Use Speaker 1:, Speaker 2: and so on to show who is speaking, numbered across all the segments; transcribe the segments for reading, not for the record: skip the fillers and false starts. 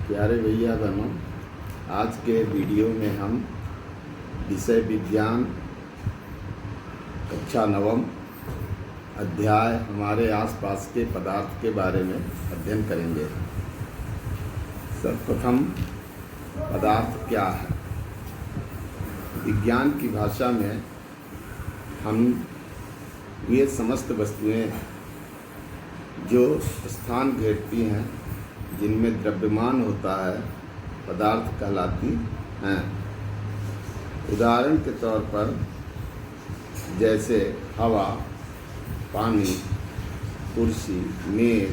Speaker 1: प्यारे भैया बहनों, आज के वीडियो में हम विषय विज्ञान कक्षा नवम अध्याय हमारे आसपास के पदार्थ के बारे में अध्ययन करेंगे। सर्वप्रथम पदार्थ क्या है? विज्ञान की भाषा में हम वे समस्त वस्तुएं जो स्थान घेरती हैं, जिनमें द्रव्यमान होता है, पदार्थ कहलाती हैं। उदाहरण के तौर पर जैसे हवा, पानी, कुर्सी, मेज,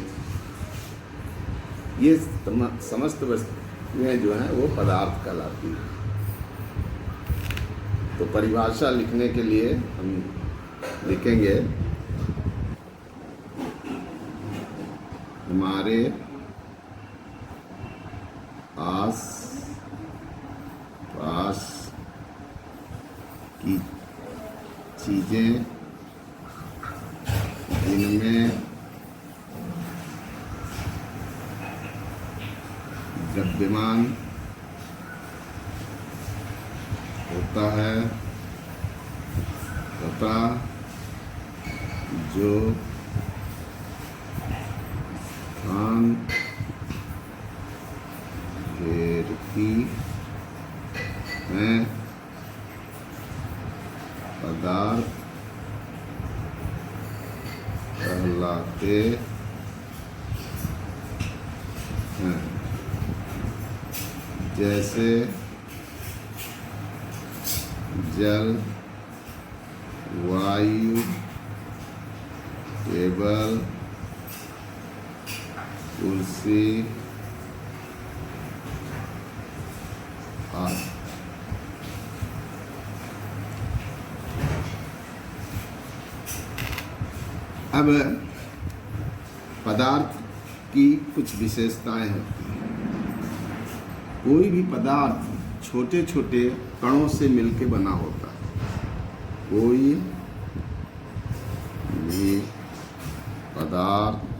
Speaker 1: ये समस्त वस्तुएं जो हैं वो पदार्थ कहलाती हैं। तो परिभाषा लिखने के लिए हम लिखेंगे हमारे आस पास की चीज़ें जिनमें द्रव्यमान होता है तथा जो स्थान घेरती हैं, पदार्थ कहलाते हैं। जैसे जल, वायु, टेबल, कुर्सी आदि। अब पदार्थ की कुछ विशेषताएं होती हैं। कोई भी पदार्थ छोटे छोटे कणों से मिलकर बना होता है। कोई भी पदार्थ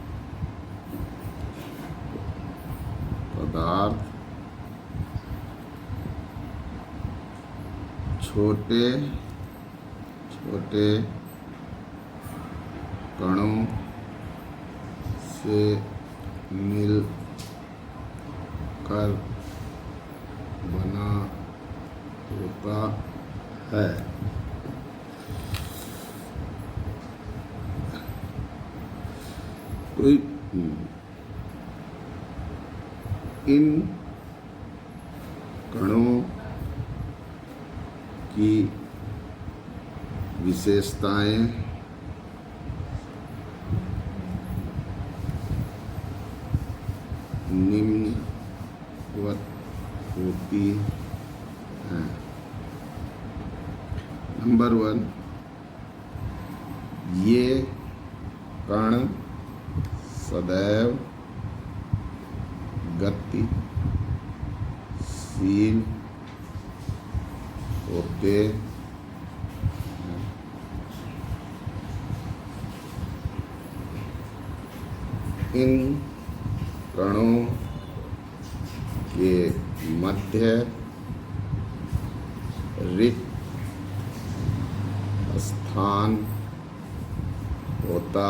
Speaker 1: छोटे छोटे कणों से मिलकर बना होता है। तो इन कणों की विशेषताएं निम्नवत होती हैं। नंबर 1, ये कण सदैव गतिशील होते हैं। इन कणों के मध्य रिक्त स्थान होता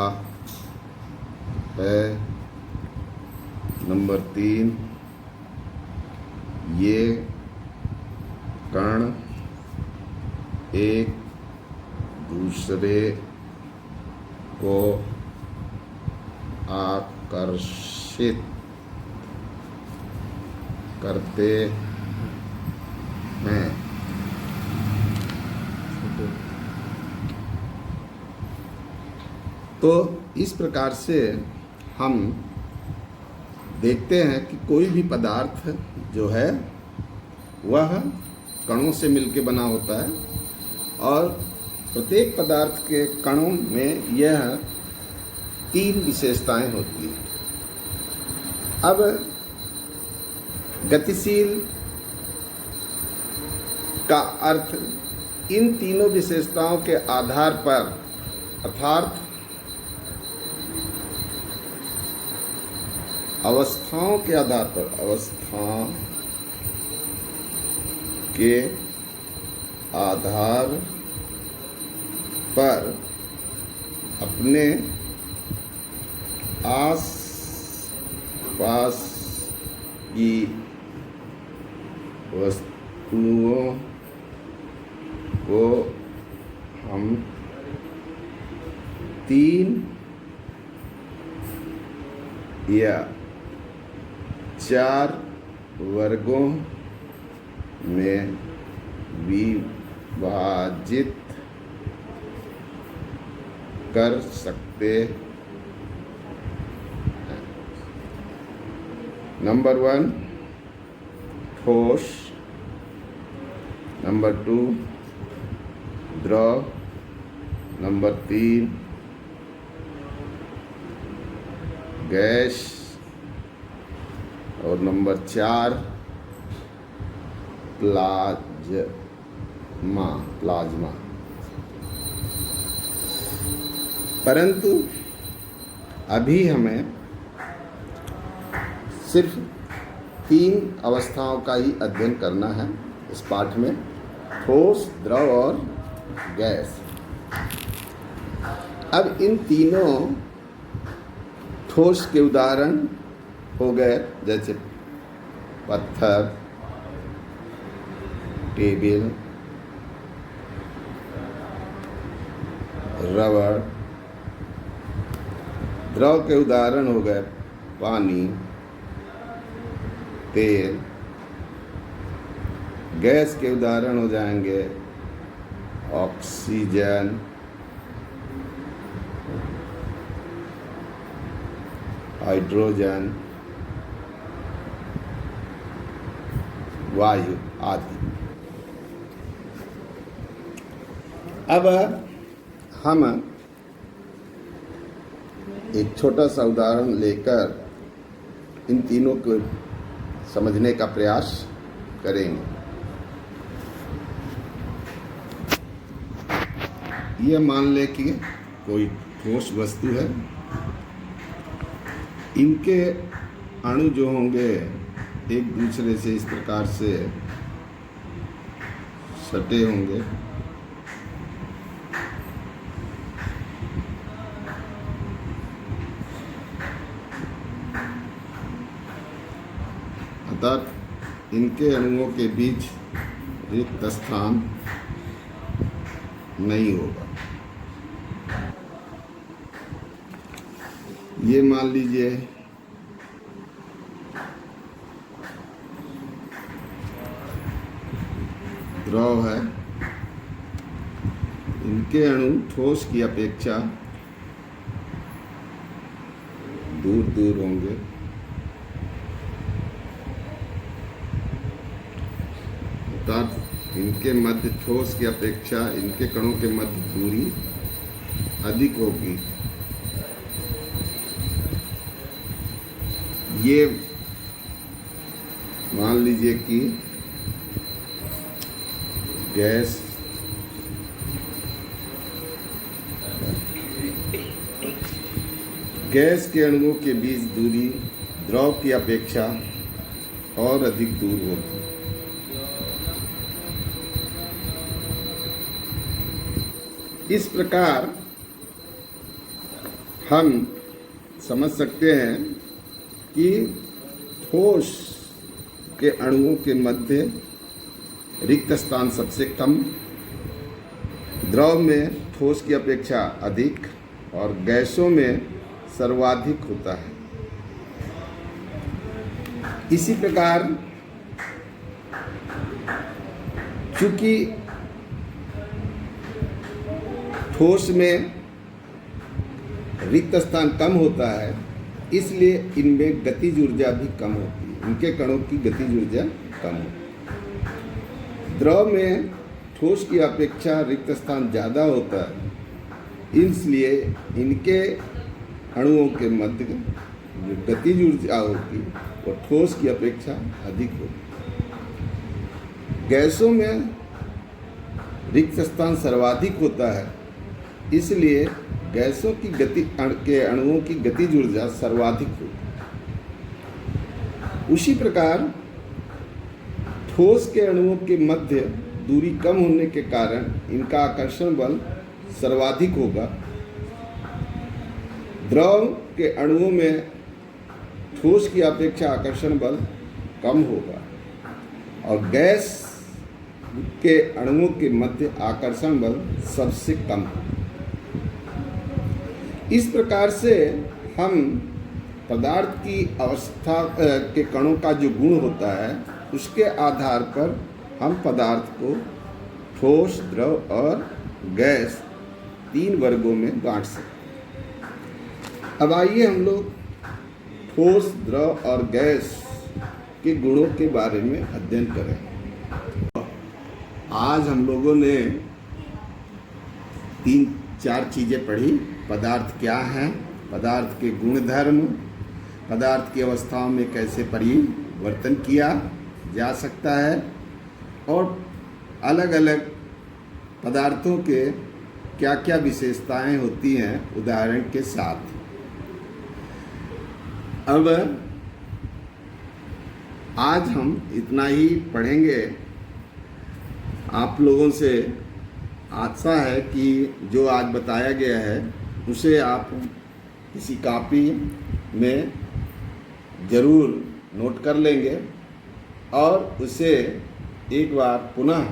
Speaker 1: है। नंबर 3, ये कण एक दूसरे को आकर्षित करते हैं। तो इस प्रकार से हम देखते हैं कि कोई भी पदार्थ जो है वह कणों से मिलकर बना होता है और प्रत्येक पदार्थ के कणों में यह 3 विशेषताएं होती हैं। अब गतिशील का अर्थ इन तीनों विशेषताओं के आधार पर अर्थात अवस्थाओं के आधार पर, अवस्थाओं के आधार पर अपने आस पास की वस्तुओं को हम 3 या 4 वर्गों में विभाजित कर सकते हैं। नंबर 1 ठोस, नंबर 2 द्रव, नंबर 3 गैस और नंबर 4 प्लाज्मा। परंतु अभी हमें सिर्फ 3 अवस्थाओं का ही अध्ययन करना है इस पाठ में, ठोस, द्रव और गैस। अब इन तीनों ठोस के उदाहरण हो गए, जैसे पत्थर, टेबल, रबड़। द्रव के उदाहरण हो गए पानी, तेल। गैस के उदाहरण हो जाएंगे ऑक्सीजन, हाइड्रोजन, वायु आदि। अब हम एक छोटा सा उदाहरण लेकर इन तीनों को समझने का प्रयास करेंगे। ये मान ले कि कोई ठोस वस्तु है, इनके अणु जो होंगे एक दूसरे से इस प्रकार से सटे होंगे। अर्थात इनके अणुओं के बीच रिक्त स्थान नहीं होगा। ये मान लीजिए द्रव है, इनके अणु ठोस की अपेक्षा दूर दूर होंगे। अर्थात इनके मध्य, ठोस की अपेक्षा इनके कणों के मध्य दूरी अधिक होगी। ये मान लीजिए कि गैस के अणुओं के बीच दूरी द्रव की अपेक्षा और अधिक दूर होगी। इस प्रकार हम समझ सकते हैं कि ठोस के अणुओं के मध्य रिक्त स्थान सबसे कम, द्रव में ठोस की अपेक्षा अधिक और गैसों में सर्वाधिक होता है। इसी प्रकार चूंकि ठोस में रिक्त स्थान कम होता है, इसलिए इनमें गतिज ऊर्जा भी कम होती है, इनके कणों की गतिज ऊर्जा कम होती है। द्रव में ठोस की अपेक्षा रिक्त स्थान ज़्यादा होता है, इसलिए इनके अणुओं के मध्य जो गतिज ऊर्जा होती वो ठोस की अपेक्षा अधिक होती। गैसों में रिक्त स्थान सर्वाधिक होता है, इसलिए गैसों की गति के अणुओं की गतिज ऊर्जा सर्वाधिक होती है। उसी प्रकार ठोस के अणुओं के मध्य दूरी कम होने के कारण इनका आकर्षण बल सर्वाधिक होगा। द्रव के अणुओं में ठोस की अपेक्षा आकर्षण बल कम होगा और गैस के अणुओं के मध्य आकर्षण बल सबसे कम है। इस प्रकार से हम पदार्थ की अवस्था के कणों का जो गुण होता है उसके आधार पर हम पदार्थ को ठोस, द्रव और गैस 3 वर्गों में बांट सकते हैं। अब आइए हम लोग ठोस, द्रव और गैस के गुणों के बारे में अध्ययन करें। आज हम लोगों ने 3-4 चीज़ें पढ़ी। पदार्थ क्या है, पदार्थ के गुणधर्म, पदार्थ की अवस्थाओं में कैसे परिवर्तन किया जा सकता है और अलग अलग पदार्थों के क्या क्या विशेषताएं होती हैं उदाहरण के साथ। अब आज हम इतना ही पढ़ेंगे। आप लोगों से आशा है कि जो आज बताया गया है उसे आप किसी कॉपी में ज़रूर नोट कर लेंगे और उसे एक बार पुनः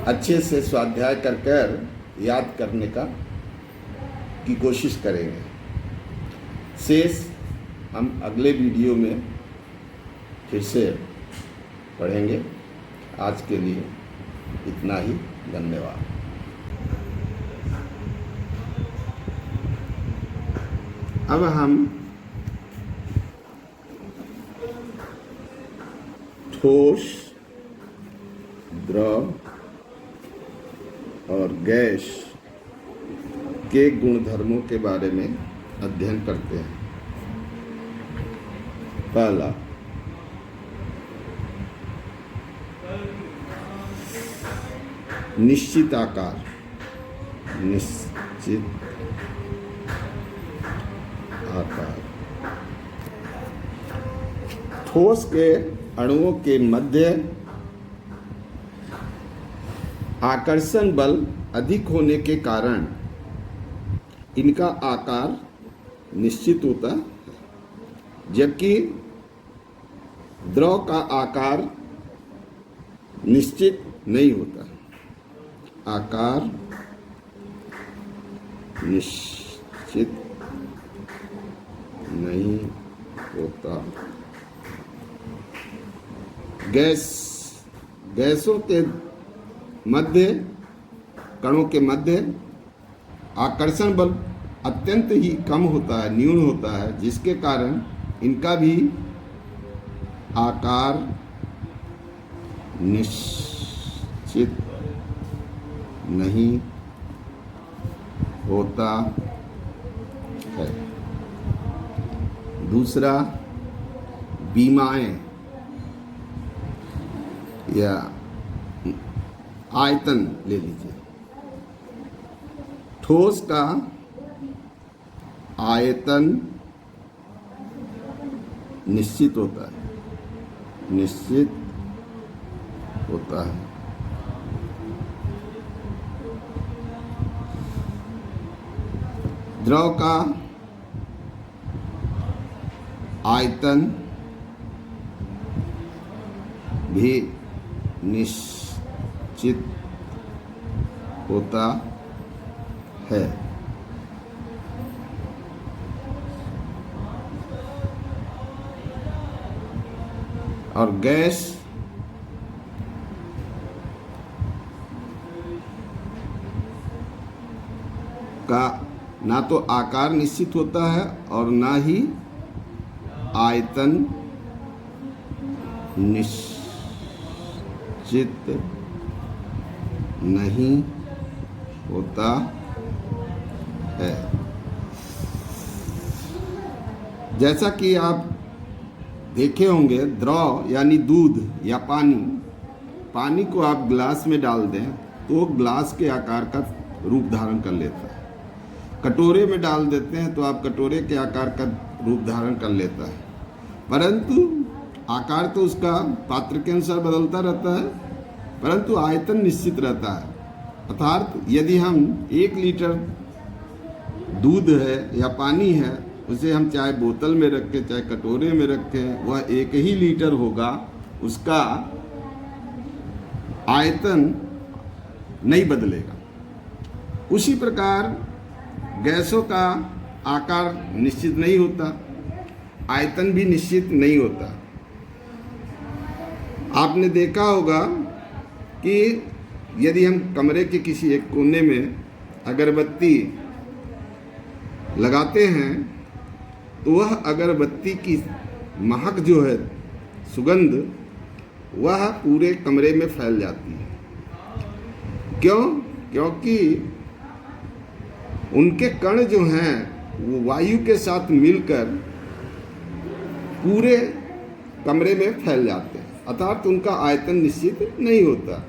Speaker 1: अच्छे से स्वाध्याय कर याद करने की कोशिश करेंगे। शेष हम अगले वीडियो में फिर से पढ़ेंगे। आज के लिए इतना ही। धन्यवाद। अब हम ठोस, द्रव और गैस के गुणधर्मों के बारे में अध्ययन करते हैं। पहला, निश्चित आकार। निश्चित आकार ठोस के अणुओं के मध्य आकर्षण बल अधिक होने के कारण इनका आकार निश्चित होता है, जबकि द्रव का आकार निश्चित नहीं होता। आकार निश्चित नहीं होता। गैसों के मध्य, कणों के मध्य आकर्षण बल अत्यंत ही कम होता है, न्यून होता है, जिसके कारण इनका भी आकार निश्चित नहीं होता है। दूसरा, बीमाएं या आयतन ले लीजिए। ठोस का आयतन निश्चित होता है, निश्चित होता है। द्रव का आयतन भी निश्चित होता है। और गैस का ना तो आकार निश्चित होता है और ना ही आयतन निश्चित नहीं होता है। जैसा कि आप देखे होंगे, द्रव यानी दूध या पानी को आप गिलास में डाल दें तो गिलास के आकार का रूप धारण कर लेता है। कटोरे में डाल देते हैं तो आप कटोरे के आकार का रूप धारण कर लेता है। परंतु आकार तो उसका पात्र के अनुसार बदलता रहता है, परंतु आयतन निश्चित रहता है। अर्थात यदि हम 1 लीटर दूध है या पानी है, उसे हम चाहे बोतल में रखें चाहे कटोरे में रखें, वह 1 ही लीटर होगा, उसका आयतन नहीं बदलेगा। उसी प्रकार गैसों का आकार निश्चित नहीं होता, आयतन भी निश्चित नहीं होता। आपने देखा होगा कि यदि हम कमरे के किसी एक कोने में अगरबत्ती लगाते हैं तो वह अगरबत्ती की महक जो है, सुगंध, वह पूरे कमरे में फैल जाती है। क्यों? क्योंकि उनके कण जो हैं वो वायु के साथ मिलकर पूरे कमरे में फैल जाते हैं, अर्थात उनका आयतन निश्चित नहीं होता।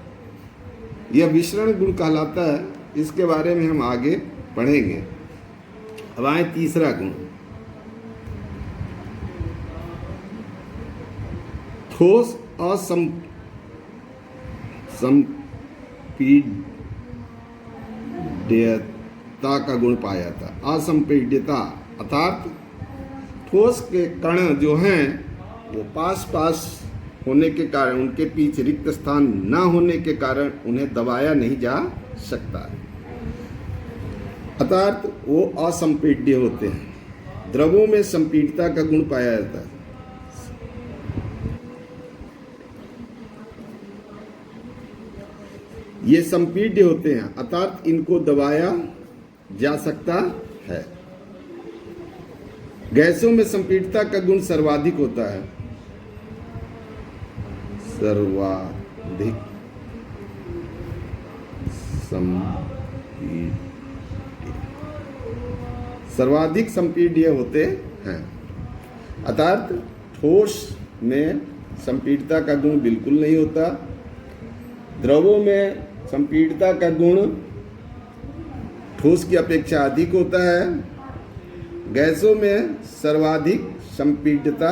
Speaker 1: यह विसरण गुण कहलाता है। इसके बारे में हम आगे पढ़ेंगे। अब आए तीसरा गुण, ठोस असंपीड्यता का गुण पाया था। असंपीड्यता अर्थात ठोस के कण जो हैं वो पास पास होने के कारण, उनके पीछे रिक्त स्थान न होने के कारण उन्हें दबाया नहीं जा सकता है, अर्थात वो असंपीड्य होते हैं। द्रवों में संपीड्यता का गुण पाया जाता है। ये संपीड्य होते हैं, अर्थात इनको दबाया जा सकता है। गैसों में संपीड्यता का गुण सर्वाधिक होता है। सर्वाधिक संपीड्य होते हैं, अर्थात ठोस में संपीड्यता का गुण बिल्कुल नहीं होता। द्रवों में संपीड्यता का गुण ठोस की अपेक्षा अधिक होता है। गैसों में सर्वाधिक संपीड्यता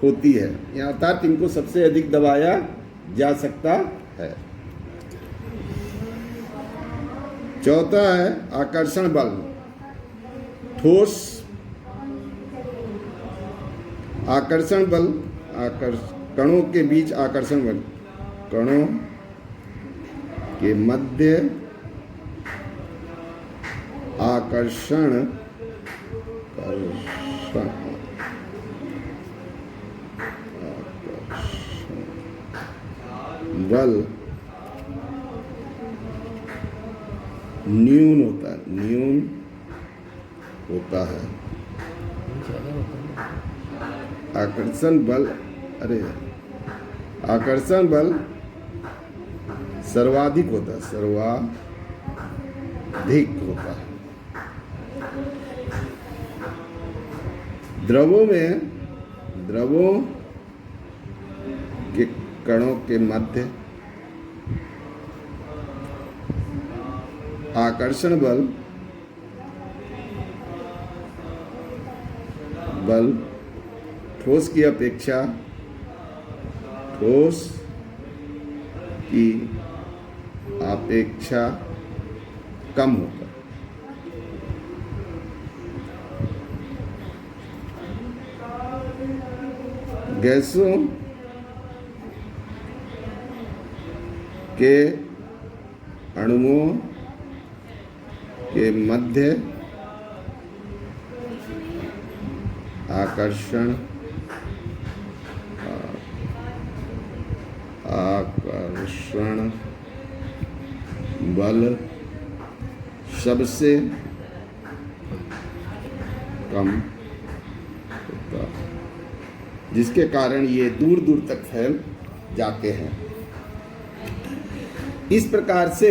Speaker 1: होती है, अर्थात इनको सबसे अधिक दबाया जा सकता है। चौथा है आकर्षण बल। ठोस आकर्षण बल, कणों के बीच आकर्षण बल, कणों के मध्य आकर्षण बल न्यून होता है। आकर्षण बल सर्वाधिक होता है, सर्वाधिक होता है। द्रवों के कणों के मध्य आकर्षण बल ठोस की अपेक्षा कम होगा। गैसों के अणुओं के मध्य आकर्षण बल सबसे कम होता है, जिसके कारण ये दूर दूर तक फैल जाते हैं। इस प्रकार से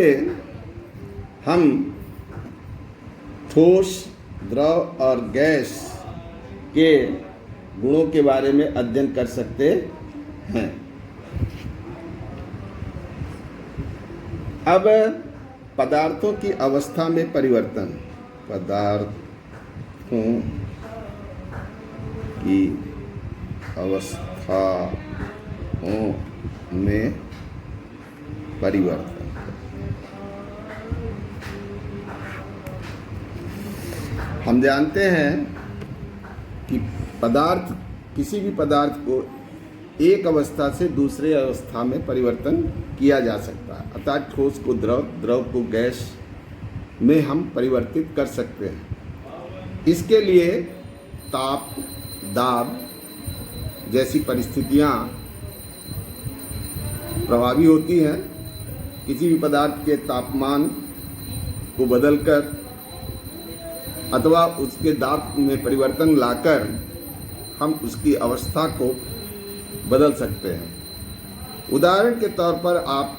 Speaker 1: हम ठोस, द्रव और गैस के गुणों के बारे में अध्ययन कर सकते हैं। अब पदार्थों की अवस्था में परिवर्तन, पदार्थों की अवस्थाओं में परिवर्तन। हम जानते हैं कि किसी भी पदार्थ को एक अवस्था से दूसरे अवस्था में परिवर्तन किया जा सकता है, अर्थात ठोस को द्रव को गैस में हम परिवर्तित कर सकते हैं। इसके लिए ताप, दाब जैसी परिस्थितियां प्रभावी होती हैं। किसी भी पदार्थ के तापमान को बदलकर अथवा उसके दाब में परिवर्तन लाकर हम उसकी अवस्था को बदल सकते हैं। उदाहरण के तौर पर आप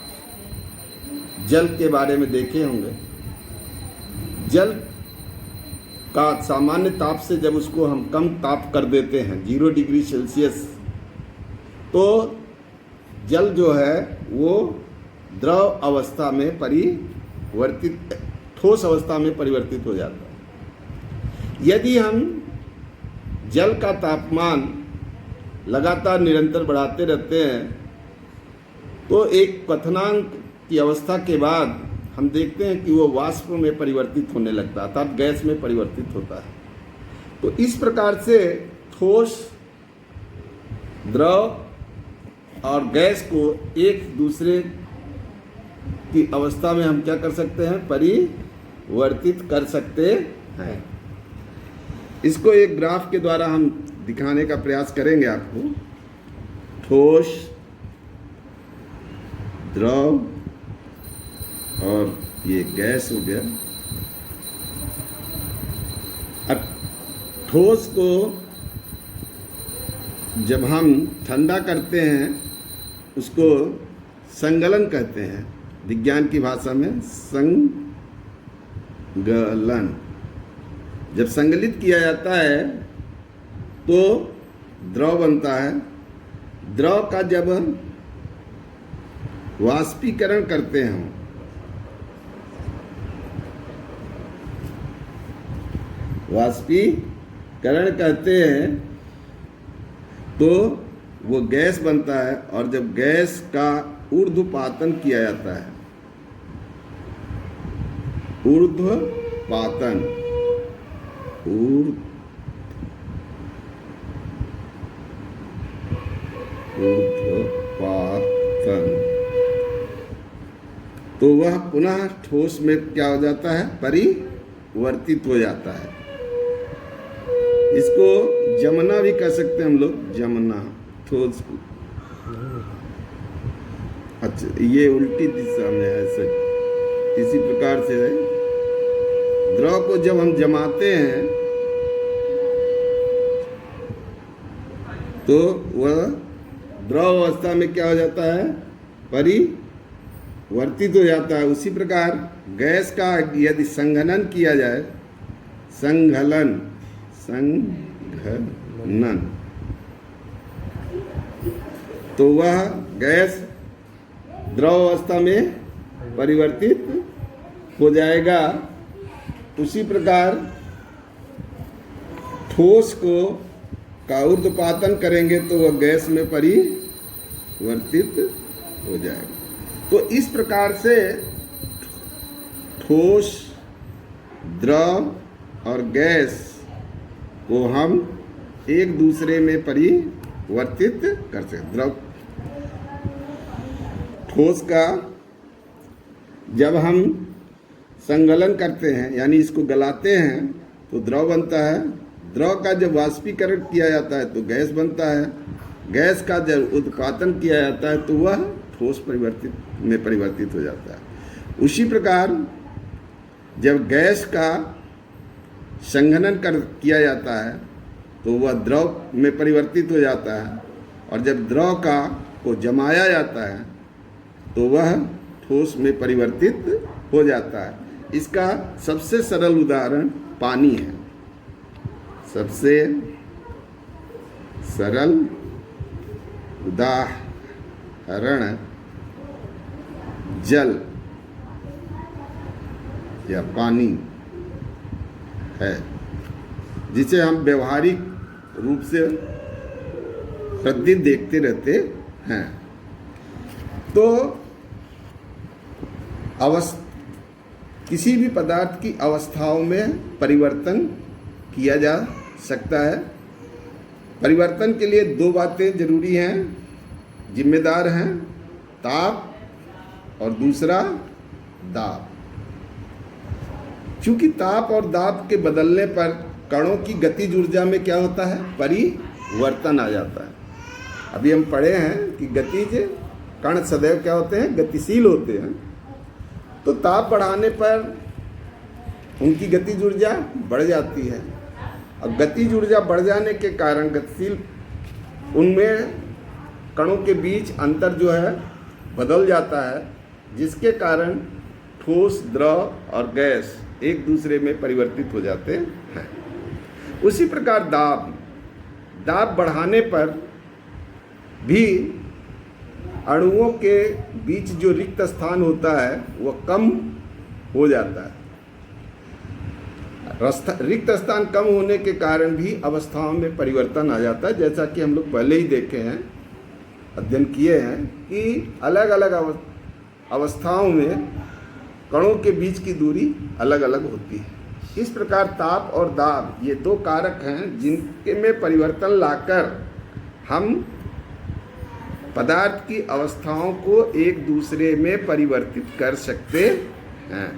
Speaker 1: जल के बारे में देखे होंगे। जल का सामान्य ताप से जब उसको हम कम ताप कर देते हैं 0 डिग्री सेल्सियस, तो जल जो है वो द्रव अवस्था में ठोस अवस्था में परिवर्तित हो जाता है। यदि हम जल का तापमान लगातार निरंतर बढ़ाते रहते हैं तो एक क्वथनांक की अवस्था के बाद हम देखते हैं कि वो वाष्प में परिवर्तित होने लगता है, अर्थात गैस में परिवर्तित होता है। तो इस प्रकार से ठोस, द्रव और गैस को एक दूसरे की अवस्था में हम क्या कर सकते हैं, परिवर्तित कर सकते हैं। इसको एक ग्राफ के द्वारा हम दिखाने का प्रयास करेंगे आपको। ठोस, द्रव और ये गैस हो गया। अब ठोस को जब हम ठंडा करते हैं उसको संगलन कहते हैं, विज्ञान की भाषा में संगलन। जब संगलित किया जाता है तो द्रव बनता है। द्रव का जब वाष्पीकरण करते हैं, वाष्पीकरण कहते हैं तो वो गैस बनता है। और जब गैस का ऊर्ध्वपातन किया जाता है, ऊर्ध्वपातन तो वह पुनः ठोस में क्या हो जाता है, परिवर्तित हो जाता है। इसको जमना भी कह सकते हैं हम लोग, जमना ठोस। अच्छा, ये उल्टी दिशा में है, ऐसे इसी प्रकार से है। द्रव को जब हम जमाते हैं तो वह द्रव अवस्था में क्या हो जाता है, परिवर्तित हो जाता है। उसी प्रकार गैस का यदि संघनन किया जाए, संघनन तो वह गैस द्रव अवस्था में परिवर्तित हो जाएगा। उसी प्रकार ठोस को का ऊर्ध्वपातन करेंगे तो वह गैस में परिवर्तित हो जाएगा। तो इस प्रकार से ठोस, द्रव और गैस को हम एक दूसरे में परिवर्तित कर सकते। द्रव ठोस का जब हम संगलन करते हैं यानी इसको गलाते हैं तो द्रव बनता है। द्रव का जब वाष्पीकरण किया जाता है तो गैस बनता है। गैस का जब उत्पादन किया जाता है तो वह ठोस में परिवर्तित हो जाता है। उसी प्रकार जब गैस का संघनन किया जाता है तो वह द्रव में परिवर्तित हो जाता है। और जब द्रव को जमाया जाता है तो वह ठोस में परिवर्तित हो जाता है। इसका सबसे सरल उदाहरण पानी है। सबसे सरल उदाहरण जल या पानी है, जिसे हम व्यवहारिक रूप से वृद्धि देखते रहते हैं। तो किसी भी पदार्थ की अवस्थाओं में परिवर्तन किया जा सकता है। परिवर्तन के लिए दो बातें जरूरी हैं, जिम्मेदार हैं, ताप और दूसरा दाब। चूंकि ताप और दाब के बदलने पर कणों की गतिज ऊर्जा में क्या होता है, परिवर्तन आ जाता है। अभी हम पढ़े हैं कि गतिज कण सदैव क्या होते हैं, गतिशील होते हैं। तो ताप बढ़ाने पर उनकी गतिज ऊर्जा बढ़ जाती है। अब गतिज ऊर्जा बढ़ जाने के कारण गतिशील उनमें कणों के बीच अंतर जो है बदल जाता है, जिसके कारण ठोस, द्रव और गैस एक दूसरे में परिवर्तित हो जाते हैं। उसी प्रकार दाब बढ़ाने पर भी अणुओं के बीच जो रिक्त स्थान होता है वह कम हो जाता है। रिक्त स्थान कम होने के कारण भी अवस्थाओं में परिवर्तन आ जाता है, जैसा कि हम लोग पहले ही देखे हैं, अध्ययन किए हैं कि अलग अलग अवस्थाओं में कणों के बीच की दूरी अलग अलग होती है। इस प्रकार ताप और दाब ये दो कारक हैं जिनके में परिवर्तन लाकर हम पदार्थ की अवस्थाओं को एक दूसरे में परिवर्तित कर सकते हैं।